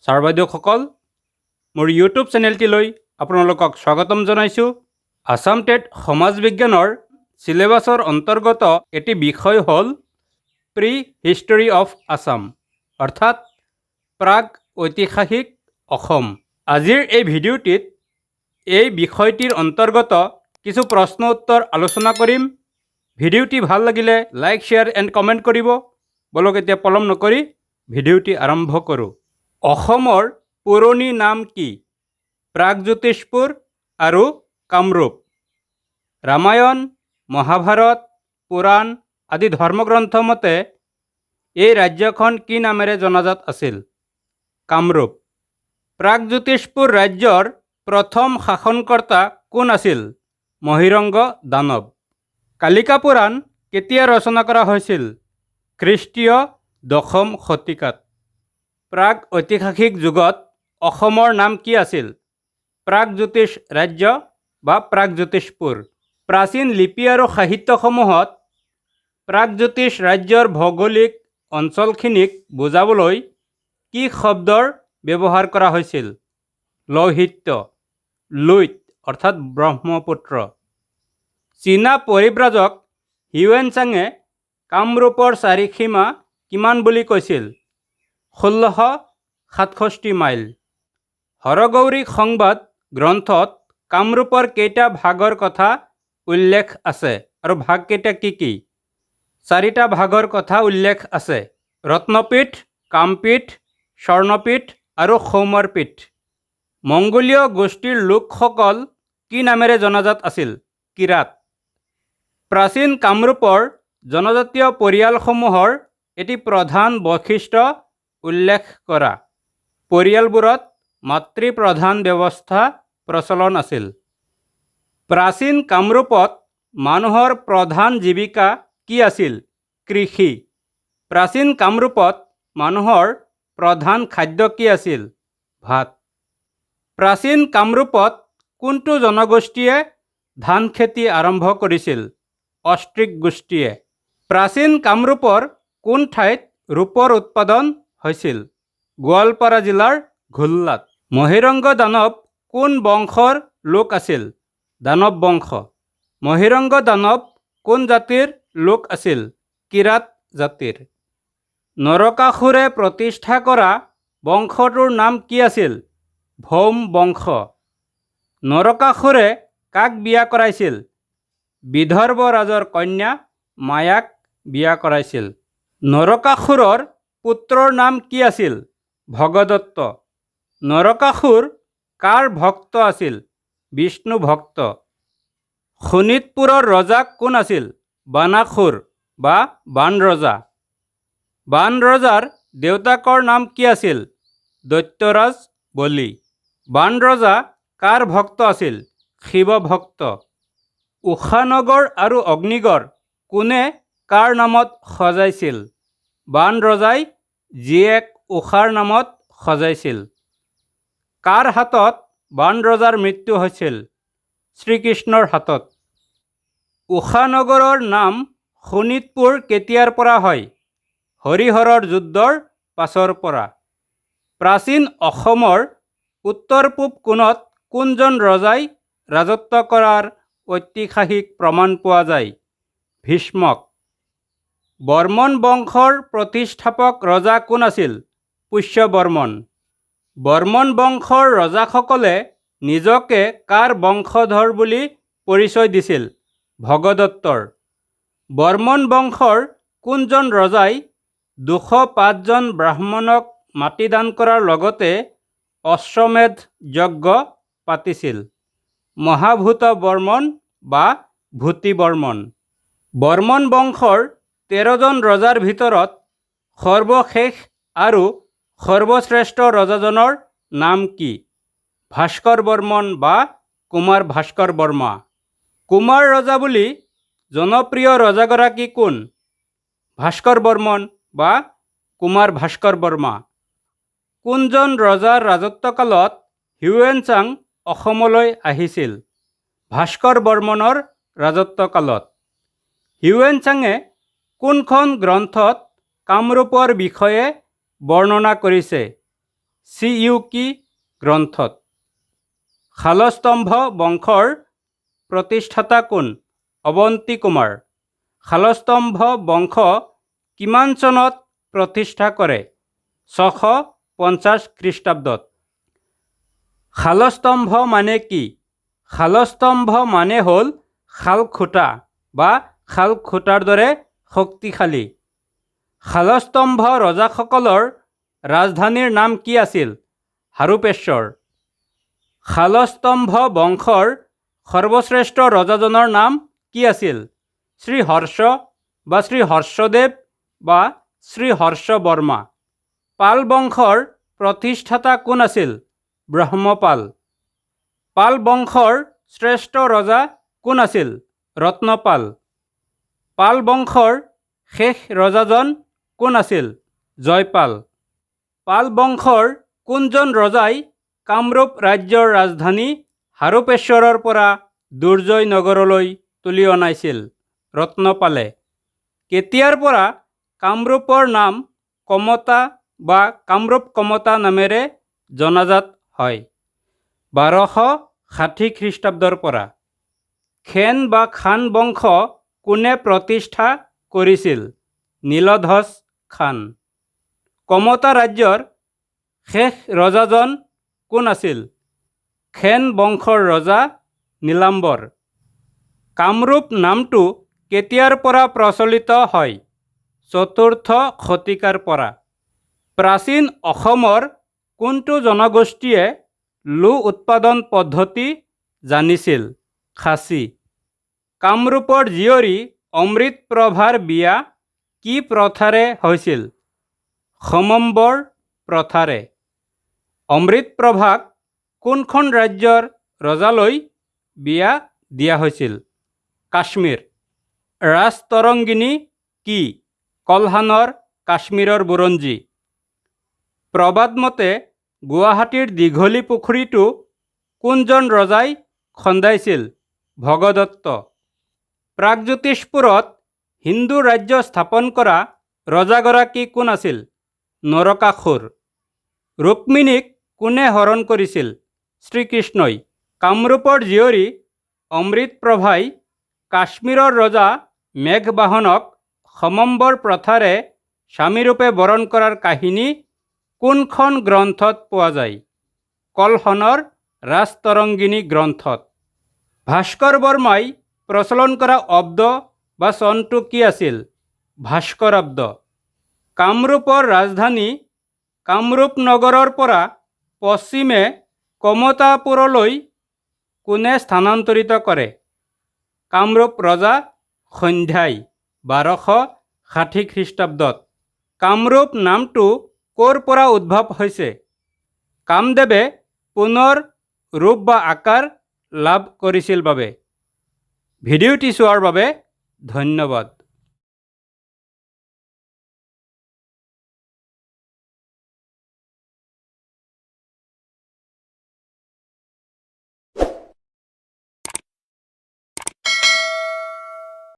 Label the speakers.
Speaker 1: Sir বাইদেউসকল, মোৰ YouTube চেনেলটিলৈ আপোনালোকক স্বাগতম জনাইছোঁ। আসাম টেট সমাজ বিজ্ঞানৰ চিলেবাছৰ অন্তৰ্গত এটি বিষয় হ'ল প্ৰি হিষ্টৰী অফ আসাম, অৰ্থাৎ প্ৰাগ ঐতিহাসিক অসম। আজিৰ এই ভিডিঅ'টিত এই বিষয়টিৰ অন্তৰ্গত কিছু প্ৰশ্ন উত্তৰ আলোচনা কৰিম। ভিডিঅ'টি ভাল লাগিলে লাইক, শ্বেয়াৰ এণ্ড কমেণ্ট কৰিব। বলক এতিয়া পলম নকৰি ভিডিঅ'টি আৰম্ভ কৰোঁ। অসমৰ পুৰণি নাম কি? প্ৰাগজ্যোতিষপুৰ আৰু কামৰূপ। ৰামায়ণ, মহাভাৰত, পুৰাণ আদি ধৰ্মগ্ৰন্থ মতে এই ৰাজ্যখন কি নামেৰে জনাজাত আছিল? কামৰূপ। প্ৰাগজ্যোতিষপুৰ ৰাজ্যৰ প্ৰথম শাসনকৰ্তা কোন আছিল? মহিৰংগ দানৱ। কালিকা পুৰাণ কেতিয়া ৰচনা কৰা হৈছিল? খ্ৰীষ্টীয় 10ম শতিকাত। প্ৰাগ ঐতিহাসিক যুগত অসমৰ নাম কি আছিল? প্ৰাগজ্যোতিষ ৰাজ্য বা প্ৰাগজ্যোতিষপুৰ। প্ৰাচীন লিপি আৰু সাহিত্যসমূহত প্ৰাগজ্যোতিষ ৰাজ্যৰ ভৌগোলিক অঞ্চলখিনিক বুজাবলৈ কি শব্দৰ ব্যৱহাৰ কৰা হৈছিল? লৌহিত্য, লুইত অৰ্থাৎ ব্ৰহ্মপুত্ৰ। চীনা পৰিব্ৰাজক হিউৱেনচাঙে কামৰূপৰ চাৰিসীমা কিমান বুলি কৈছিল? 1667 মাইল। হৰগৌৰী সংবাদ গ্ৰন্থত কামৰূপৰ কেইটা ভাগৰ কথা উল্লেখ আছে আৰু ভাগকেইটা কি কি? 4টা ভাগৰ কথা উল্লেখ আছে: ৰত্নপীঠ, কামপীঠ, স্বৰ্ণপীঠ আৰু সৌমৰপীঠ। মংগোলীয় গোষ্ঠীৰ লোকসকল কি নামেৰে জনাজাত আছিল? কিৰাত। প্ৰাচীন কামৰূপৰ জনজাতীয় পৰিয়ালসমূহৰ এটি প্ৰধান বৈশিষ্ট্য উল্লেখ কৰা। পৰিয়ালবোৰত মাতৃপ্ৰধান ব্যৱস্থা প্ৰচলন আছিল। প্ৰাচীন কামৰূপত মানুহৰ প্ৰধান জীৱিকা কি আছিল? কৃষি। প্ৰাচীন কামৰূপত মানুহৰ প্ৰধান খাদ্য কি আছিল? ভাত। প্ৰাচীন কামৰূপত কোনটো জনগোষ্ঠীয়ে ধান খেতি আৰম্ভ কৰিছিল? অষ্ট্ৰিক গোষ্ঠীয়ে। প্ৰাচীন কামৰূপৰ কোন ঠাইত ৰূপৰ উৎপাদন হৈছিল? গোৱালপাৰা জিলাৰ ঘোল্লাত। মহিৰংগ দানৱ কোন বংশৰ লোক আছিল? দানৱ বংশ। মহিৰংগ দানৱ কোন জাতিৰ লোক আছিল? কিৰাত জাতিৰ। নৰকাসুৰে প্ৰতিষ্ঠা কৰা বংশটোৰ নাম কি আছিল? ভৌম বংশ। নৰকাসুৰে কাক বিয়া কৰাইছিল? বিদৰ্ভ ৰাজৰ কন্যা মায়াক বিয়া কৰাইছিল। নৰকাসুৰৰ পুত্ৰৰ নাম কি আছিল? ভগদত্ত। নৰকাসুৰ কাৰ ভক্ত আছিল? বিষ্ণু ভক্ত। শোণিতপুৰৰ ৰজা কোন আছিল? বানাসুৰ বা বান ৰজা। বান ৰজাৰ দেউতাকৰ নাম কি আছিল? দৈত্যৰাজ বলি। বান ৰজা কাৰ ভক্ত আছিল? শিৱ ভক্ত। ঊষানগৰ আৰু অগ্নিগড় কোনে কাৰ নামত সজাইছিল? বান ৰজাই জীয়েক ঊষাৰ নামত সজাইছিল। কাৰ হাতত বান ৰজাৰ মৃত্যু হৈছিল? শ্ৰীকৃষ্ণৰ হাতত। ঊষানগৰৰ নাম শোণিতপুৰ কেতিয়াৰ পৰা হয়? হৰিহৰৰ যুদ্ধৰ পাছৰ পৰা। প্ৰাচীন অসমৰ উত্তৰ পূব কোণত কোনজন ৰজাই ৰাজত্ব কৰাৰ ঐতিহাসিক প্ৰমাণ পোৱা যায়? ভীষ্মক। বৰ্মন বংশৰ প্ৰতিষ্ঠাপক ৰজা কোন আছিল? পুষ্য বৰ্মন। বৰ্মন বংশৰ ৰজাসকলে নিজকে কাৰ বংশধৰ বুলি পৰিচয় দিছিল? ভগদত্তৰ। বৰ্মন বংশৰ কোনজন ৰজাই 205 জন ব্ৰাহ্মণক মাটি দান কৰাৰ লগতে অশ্বমেধ যজ্ঞ পাতিছিল? মহাভূত বৰ্মন বা ভূতি বৰ্মন। বৰ্মন বংশৰ 13 জন ৰজাৰ ভিতৰত সৰ্বশেষ আৰু সৰ্বশ্ৰেষ্ঠ ৰজাজনৰ নাম কি? ভাস্কৰ বৰ্মন বা কুমাৰ ভাস্কৰ বৰ্মা। কুমাৰ ৰজা বুলি জনপ্ৰিয় ৰজাগৰাকী কোন? ভাস্কৰ বৰ্মন বা কুমাৰ ভাস্কৰ বৰ্মা। কোনজন ৰজাৰ ৰাজত্বকালত হিউৱেনচাং অসমলৈ আহিছিল? ভাস্কৰ বৰ্মনৰ ৰাজত্বকালত। হিউৱেনচাঙে কোনখন গ্ৰন্থত কামৰূপৰ বিষয়ে বৰ্ণনা কৰিছে? চিইউকি গ্ৰন্থত। শালস্তম্ভ বংশৰ প্ৰতিষ্ঠাতা কোন? অৱন্তী কুমাৰ। শালস্তম্ভ বংশ কিমান চনত প্ৰতিষ্ঠা কৰে? 650 খ্ৰীষ্টাব্দত। শালস্তম্ভ মানে কি? শালস্তম্ভ মানে হ'ল শালখুঁটা বা শালখুঁটাৰ দৰে শক্তিশালী। শালস্তম্ভ ৰজাসকলৰ ৰাজধানীৰ নাম কি আছিল? হাৰুপেশ্বৰ। শালস্তম্ভ বংশৰ সৰ্বশ্ৰেষ্ঠ ৰজাজনৰ নাম কি আছিল? শ্ৰী হৰ্ষ বা শ্ৰী হৰ্ষদেৱ বা শ্ৰী হৰ্ষ বৰ্মা। পাল বংশৰ প্ৰতিষ্ঠাতা কোন আছিল? ব্ৰহ্মপাল। পাল বংশৰ শ্ৰেষ্ঠ ৰজা কোন আছিল? ৰত্নপাল। পাল বংশৰ শেষ ৰজাজন কোন আছিল? জয়পাল। পাল বংশৰ কোনজন ৰজাই কামৰূপ ৰাজ্যৰ ৰাজধানী হাৰুপেশ্বৰৰ পৰা দুৰ্জয় নগৰলৈ তুলি অনাইছিল? ৰত্নপালে। কেতিয়াৰ পৰা কামৰূপৰ নাম কমতা বা কামৰূপ কমতা নামেৰে জনাজাত হয়? 1260 খ্ৰীষ্টাব্দৰ পৰা। খেন বা খান বংশ কোনে প্ৰতিষ্ঠা কৰিছিল? নীলধ্বজ খান। কমতা ৰাজ্যৰ শেষ ৰজাজন কোন আছিল? খেন বংশৰ ৰজা নীলাম্বৰ। কামৰূপ নামটো কেতিয়াৰ পৰা প্ৰচলিত হয়? 4ৰ্থ শতিকাৰ পৰা। প্ৰাচীন অসমৰ কোনটো জনগোষ্ঠীয়ে লো উৎপাদন পদ্ধতি জানিছিল? খাচী। কামৰূপৰ জীয়ৰী অমৃতপ্ৰভাৰ বিয়া কি প্ৰথাৰে হৈছিল? সমম্বৰ প্ৰথাৰে। অমৃতপ্ৰভাক কোনখন ৰাজ্যৰ ৰজালৈ বিয়া দিয়া হৈছিল? কাশ্মীৰ। ৰাজতৰংগিনী কি? কলহানৰ কাশ্মীৰৰ বুৰঞ্জী। প্ৰবাদ মতে গুৱাহাটীৰ দীঘলী পুখুৰীটো কোনজন ৰজাই খন্দাইছিল? ভগদত্ত। প্ৰাগজ্যোতিষপুৰত হিন্দু ৰাজ্য স্থাপন কৰা ৰজাগৰাকী কোন আছিল? নৰকাসুৰ। ৰুক্মিণীক কোনে হৰণ কৰিছিল? শ্ৰীকৃষ্ণই। কামৰূপৰ জীয়ৰী অমৃতপ্ৰভাই কাশ্মীৰৰ ৰজা মেঘবাহনক সমম্বৰ প্ৰথাৰে স্বামীৰূপে বৰণ কৰাৰ কাহিনী কোনখন গ্ৰন্থত পোৱা যায়? কলহনৰ ৰাজতৰংগিনী গ্ৰন্থত। ভাস্কৰ বৰ্মাই প্ৰচলন কৰা অব্দ বা চনটো কি আছিল? ভাস্কৰাব্দ। কামৰূপৰ ৰাজধানী কামৰূপ নগৰৰ পৰা পশ্চিমে কমতাপুৰলৈ কোনে স্থানান্তৰিত কৰে? কামৰূপ ৰজা সন্ধ্যাই 1260 খ্ৰীষ্টাব্দত। কামৰূপ নামটো ক'ৰ পৰা উদ্ভৱ হৈছে? কামদেৱে পুনৰ ৰূপ বা আকাৰ লাভ কৰিছিল বাবে। ভিডিঅ'টি চোৱাৰ বাবে ধন্যবাদ।